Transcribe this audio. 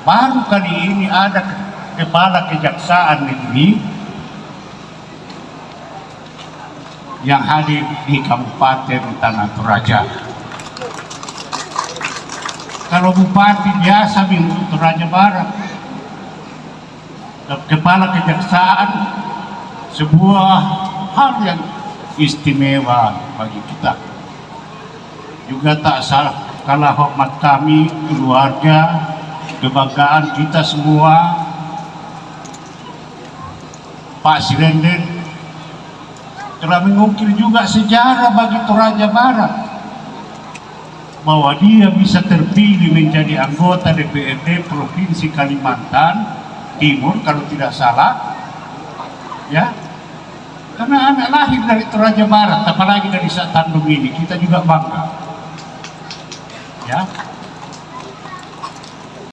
baru kali ini ada kepala kejaksaan negeri yang hadir di Kabupaten Tanah Toraja. Kalau bupati biasa di Toraja Barat, kepala kejaksaan sebuah hal yang istimewa bagi kita. Juga tak salah kalah hormat kami, keluarga, kebanggaan kita semua, Pak Sirenden telah mengukir juga sejarah bagi Toraja Barat, bahwa dia bisa terpilih menjadi anggota DPRD Provinsi Kalimantan Timur kalau tidak salah, ya, karena anak lahir dari Toraja Barat, apalagi dari Satandung ini kita juga bangga, ya.